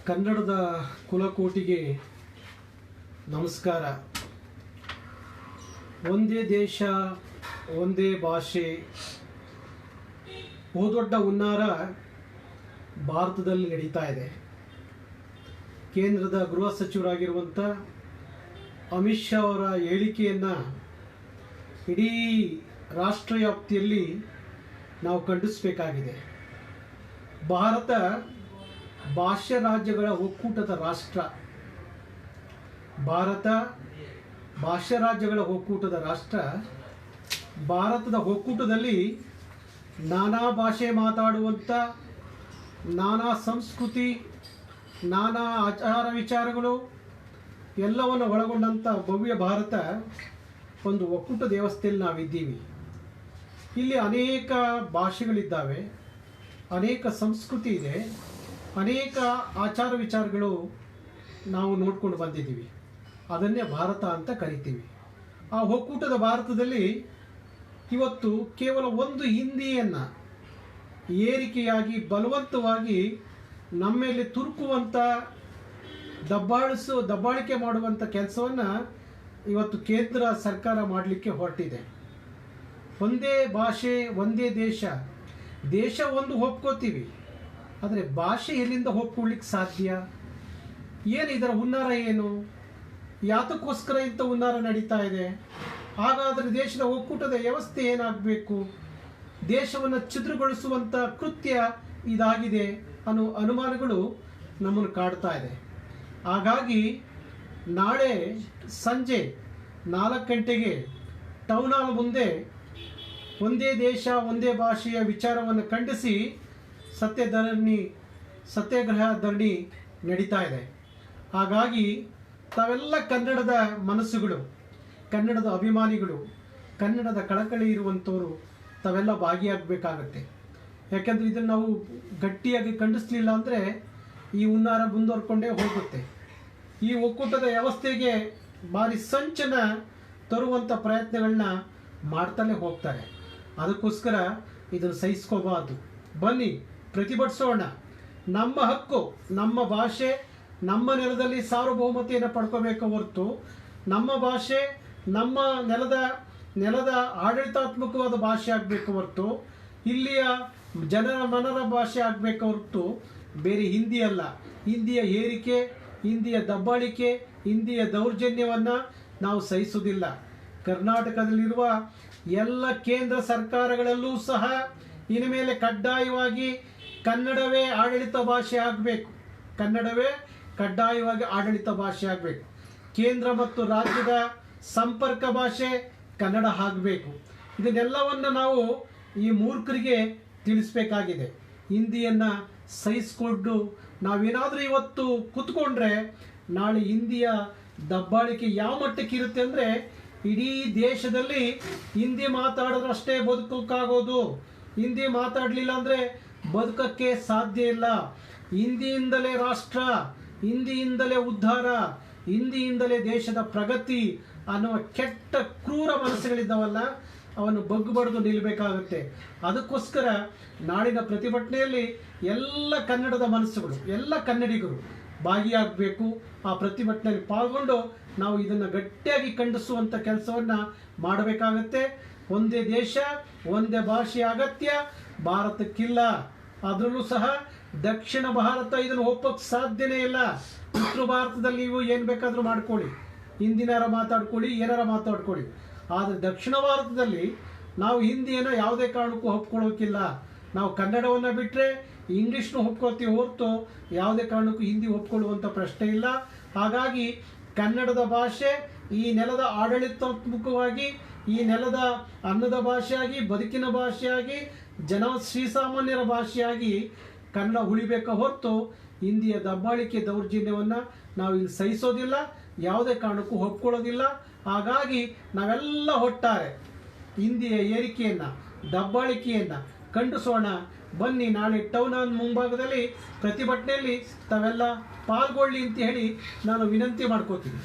ಕನ್ನಡದ ಕುಲಕೋಟಿಗೆ ನಮಸ್ಕಾರ. ಒಂದೇ ದೇಶ ಒಂದೇ ಭಾಷೆ ಬಹುದೊಡ್ಡ ಹುನ್ನಾರ ಭಾರತದಲ್ಲಿ ನಡೀತಾ ಇದೆ. ಕೇಂದ್ರದ ಗೃಹ ಸಚಿವರಾಗಿರುವಂಥ ಅಮಿತ್ ಶಾ ಅವರ ಹೇಳಿಕೆಯನ್ನು ಇಡೀ ರಾಷ್ಟ್ರ ವ್ಯಾಪ್ತಿಯಲ್ಲಿ ನಾವು ಖಂಡಿಸಬೇಕಾಗಿದೆ. ಭಾರತ ಭಾಷೆ ರಾಜ್ಯಗಳ ಒಕ್ಕೂಟದ ರಾಷ್ಟ್ರ. ಭಾರತ ಭಾಷೆ ರಾಜ್ಯಗಳ ಒಕ್ಕೂಟದ ರಾಷ್ಟ್ರ. ಭಾರತದ ಒಕ್ಕೂಟದಲ್ಲಿ ನಾನಾ ಭಾಷೆ ಮಾತಾಡುವಂಥ, ನಾನಾ ಸಂಸ್ಕೃತಿ, ನಾನಾ ಆಚಾರ ವಿಚಾರಗಳು ಎಲ್ಲವನ್ನು ಒಳಗೊಂಡಂಥ ಭವ್ಯ ಭಾರತ ಒಂದು ಒಕ್ಕೂಟದ ವ್ಯವಸ್ಥೆಯಲ್ಲಿ ನಾವಿದ್ದೀವಿ. ಇಲ್ಲಿ ಅನೇಕ ಭಾಷೆಗಳಿದ್ದಾವೆ, ಅನೇಕ ಸಂಸ್ಕೃತಿ ಇದೆ, ಅನೇಕ ಆಚಾರ ವಿಚಾರಗಳು ನಾವು ನೋಡ್ಕೊಂಡು ಬಂದಿದ್ದೀವಿ. ಅದನ್ನೇ ಭಾರತ ಅಂತ ಕರಿತೀವಿ. ಆ ಒಕ್ಕೂಟದ ಭಾರತದಲ್ಲಿ ಇವತ್ತು ಕೇವಲ ಒಂದು ಹಿಂದಿಯನ್ನು ಏರಿಕೆಯಾಗಿ ಬಲವಂತವಾಗಿ ನಮ್ಮೇಲೆ ತುರುಕುವಂಥ, ದಬ್ಬಾಳಿಕೆ ಮಾಡುವಂಥ ಕೆಲಸವನ್ನು ಇವತ್ತು ಕೇಂದ್ರ ಸರ್ಕಾರ ಮಾಡಲಿಕ್ಕೆ ಹೊರಟಿದೆ. ಒಂದೇ ಭಾಷೆ ಒಂದೇ ದೇಶ. ದೇಶ ಒಂದು ಒಪ್ಕೋತೀವಿ, ಆದರೆ ಭಾಷೆ ಎಲ್ಲಿಂದ ಒಪ್ಕೊಳ್ಳಿಕ್ಕೆ ಸಾಧ್ಯ? ಏನು ಇದರ ಹುನ್ನಾರ? ಏನು ಯಾತಕ್ಕೋಸ್ಕರ ಇಂಥ ಹುನ್ನಾರ ನಡೀತಾ ಇದೆ? ಹಾಗಾದರೆ ದೇಶದ ಒಕ್ಕೂಟದ ವ್ಯವಸ್ಥೆ ಏನಾಗಬೇಕು? ದೇಶವನ್ನು ಛಿದ್ರಗೊಳಿಸುವಂಥ ಕೃತ್ಯ ಇದಾಗಿದೆ ಅನ್ನೋ ಅನುಮಾನಗಳು ನಮ್ಮನ್ನು ಕಾಡ್ತಾ ಇದೆ. ಹಾಗಾಗಿ ನಾಳೆ ಸಂಜೆ 4 ಗಂಟೆಗೆ ಟೌನ್ ಹಾಲ್ ಮುಂದೆ ಒಂದೇ ದೇಶ ಒಂದೇ ಭಾಷೆಯ ವಿಚಾರವನ್ನು ಖಂಡಿಸಿ ಸತ್ಯಾಗ್ರಹ ಧರಣಿ ನಡೀತಾ ಇದೆ. ಹಾಗಾಗಿ ತಾವೆಲ್ಲ ಕನ್ನಡದ ಮನಸ್ಸುಗಳು, ಕನ್ನಡದ ಅಭಿಮಾನಿಗಳು, ಕನ್ನಡದ ಕಳಕಳಿ ಇರುವಂಥವರು ತಾವೆಲ್ಲ ಭಾಗಿಯಾಗಬೇಕಾಗತ್ತೆ. ಯಾಕೆಂದರೆ ಇದನ್ನು ನಾವು ಗಟ್ಟಿಯಾಗಿ ಖಂಡಿಸಲಿಲ್ಲ ಅಂದರೆ ಈ ಹುನ್ನಾರ ಮುಂದುವರ್ಕೊಂಡೇ ಹೋಗುತ್ತೆ. ಈ ಒಕ್ಕೂಟದ ವ್ಯವಸ್ಥೆಗೆ ಭಾರಿ ಸಂಚನ ತರುವಂಥ ಪ್ರಯತ್ನಗಳನ್ನ ಮಾಡ್ತಲೇ ಹೋಗ್ತಾರೆ. ಅದಕ್ಕೋಸ್ಕರ ಇದನ್ನು ಸಹಿಸ್ಕೋಬಾರ್ದು. ಬನ್ನಿ, ಪ್ರತಿಭಟಿಸೋಣ. ನಮ್ಮ ಹಕ್ಕು, ನಮ್ಮ ಭಾಷೆ, ನಮ್ಮ ನೆಲದಲ್ಲಿ ಸಾರ್ವಭೌಮತೆಯನ್ನು ಪಡ್ಕೋಬೇಕು ಹೊರತು, ನಮ್ಮ ಭಾಷೆ ನಮ್ಮ ನೆಲದ ಆಡಳಿತಾತ್ಮಕವಾದ ಭಾಷೆ ಆಗಬೇಕು ಹೊರತು, ಇಲ್ಲಿಯ ಜನರ ಮನರ ಭಾಷೆ ಆಗಬೇಕು ಹೊರತು ಬೇರೆ ಹಿಂದಿ ಅಲ್ಲ. ಹಿಂದಿಯ ಏರಿಕೆ, ಹಿಂದಿಯ ದಬ್ಬಾಳಿಕೆ, ಹಿಂದಿಯ ದೌರ್ಜನ್ಯವನ್ನು ನಾವು ಸಹಿಸುವುದಿಲ್ಲ. ಕರ್ನಾಟಕದಲ್ಲಿರುವ ಎಲ್ಲ ಕೇಂದ್ರ ಸರ್ಕಾರಗಳಲ್ಲೂ ಸಹ ಇನ್ನು ಮೇಲೆ ಕಡ್ಡಾಯವಾಗಿ ಕನ್ನಡವೇ ಆಡಳಿತ ಭಾಷೆ ಆಗಬೇಕು. ಕನ್ನಡವೇ ಕಡ್ಡಾಯವಾಗಿ ಆಡಳಿತ ಭಾಷೆ ಆಗಬೇಕು. ಕೇಂದ್ರ ಮತ್ತು ರಾಜ್ಯದ ಸಂಪರ್ಕ ಭಾಷೆ ಕನ್ನಡ ಆಗಬೇಕು. ಇದನ್ನೆಲ್ಲವನ್ನು ನಾವು ಈ ಮೂರ್ಖರಿಗೆ ತಿಳಿಸಬೇಕಾಗಿದೆ. ಹಿಂದಿಯನ್ನು ಸಹಿಸಿಕೊಂಡು ನಾವೇನಾದರೂ ಇವತ್ತು ಕೂತ್ಕೊಂಡ್ರೆ ನಾಳೆ ಹಿಂದಿಯ ದಬ್ಬಾಳಿಕೆ ಯಾವ ಮಟ್ಟಕ್ಕೆ ಇರುತ್ತೆ ಅಂದರೆ, ಇಡೀ ದೇಶದಲ್ಲಿ ಹಿಂದಿ ಮಾತಾಡಿದ್ರಷ್ಟೇ ಬದುಕೋಕ್ಕಾಗೋದು. ಹಿಂದಿ ಮಾತಾಡಲಿಲ್ಲ ಅಂದರೆ ಬದುಕಕ್ಕೆ ಸಾಧ್ಯ ಇಲ್ಲ. ಹಿಂದಿಯಿಂದಲೇ ರಾಷ್ಟ್ರ, ಹಿಂದಿಯಿಂದಲೇ ಉದ್ಧಾರ, ಹಿಂದಿಯಿಂದಲೇ ದೇಶದ ಪ್ರಗತಿ ಅನ್ನುವ ಕೆಟ್ಟ ಕ್ರೂರ ಮನಸ್ಸುಗಳಿದ್ದಾವಲ್ಲ, ಅವನ್ನು ಬಗ್ಗುಬಡಿದು ನಿಲ್ಲಬೇಕಾಗುತ್ತೆ. ಅದಕ್ಕೋಸ್ಕರ ನಾಡಿನ ಪ್ರತಿಭಟನೆಯಲ್ಲಿ ಎಲ್ಲ ಕನ್ನಡದ ಮನಸ್ಸುಗಳು, ಎಲ್ಲ ಕನ್ನಡಿಗರು ಭಾಗಿಯಾಗಬೇಕು. ಆ ಪ್ರತಿಭಟನೆಯಲ್ಲಿ ಪಾಲ್ಗೊಂಡು ನಾವು ಇದನ್ನು ಗಟ್ಟಿಯಾಗಿ ಖಂಡಿಸುವಂಥ ಕೆಲಸವನ್ನು ಮಾಡಬೇಕಾಗತ್ತೆ. ಒಂದೇ ದೇಶ ಒಂದೇ ಭಾಷೆ ಅಗತ್ಯ ಭಾರತಕ್ಕಿಲ್ಲ. ಅದರಲ್ಲೂ ಸಹ ದಕ್ಷಿಣ ಭಾರತ ಇದನ್ನು ಒಪ್ಪಕ್ಕೆ ಸಾಧ್ಯನೇ ಇಲ್ಲ. ಉತ್ತರ ಭಾರತದಲ್ಲಿ ನೀವು ಏನು ಬೇಕಾದರೂ ಮಾಡ್ಕೊಳ್ಳಿ, ಹಿಂದಿನಾರ ಮಾತಾಡ್ಕೊಳ್ಳಿ, ಏನಾರ ಮಾತಾಡ್ಕೊಳ್ಳಿ. ಆದರೆ ದಕ್ಷಿಣ ಭಾರತದಲ್ಲಿ ನಾವು ಹಿಂದಿಯನ್ನು ಯಾವುದೇ ಕಾರಣಕ್ಕೂ ಒಪ್ಕೊಳ್ಳೋಕ್ಕಿಲ್ಲ. ನಾವು ಕನ್ನಡವನ್ನು ಬಿಟ್ಟರೆ ಇಂಗ್ಲೀಷ್ನು ಒಪ್ಕೊಳ್ತೀವಿ ಹೊರತು ಯಾವುದೇ ಕಾರಣಕ್ಕೂ ಹಿಂದಿ ಒಪ್ಕೊಳ್ಳುವಂಥ ಪ್ರಶ್ನೆ ಇಲ್ಲ. ಹಾಗಾಗಿ ಕನ್ನಡದ ಭಾಷೆ ಈ ನೆಲದ ಆಡಳಿತಾತ್ಮಕವಾಗಿ, ಈ ನೆಲದ ಅನ್ನದ ಭಾಷೆಯಾಗಿ, ಬದುಕಿನ ಭಾಷೆಯಾಗಿ, ಶ್ರೀಸಾಮಾನ್ಯರ ಭಾಷೆಯಾಗಿ ಕನ್ನಡ ಉಳಿಬೇಕ ಹೊರತು ಹಿಂದಿಯ ದಬ್ಬಾಳಿಕೆ ದೌರ್ಜನ್ಯವನ್ನು ನಾವು ಇಲ್ಲಿ ಸಹಿಸೋದಿಲ್ಲ, ಯಾವುದೇ ಕಾರಣಕ್ಕೂ ಒಪ್ಕೊಳ್ಳೋದಿಲ್ಲ. ಹಾಗಾಗಿ ನಾವೆಲ್ಲ ಒಟ್ಟಾರೆ ಹಿಂದಿಯ ಏರಿಕೆಯನ್ನು, ದಬ್ಬಾಳಿಕೆಯನ್ನು ಖಂಡಿಸೋಣ. ಬನ್ನಿ, ನಾಳೆ ಟೌನ್ ಹಾಲ್ ಮುಂಭಾಗದಲ್ಲಿ ಪ್ರತಿಭಟನೆಯಲ್ಲಿ ತಾವೆಲ್ಲ ಪಾಲ್ಗೊಳ್ಳಿ ಅಂತ ಹೇಳಿ ನಾನು ವಿನಂತಿ ಮಾಡ್ಕೋತೀನಿ.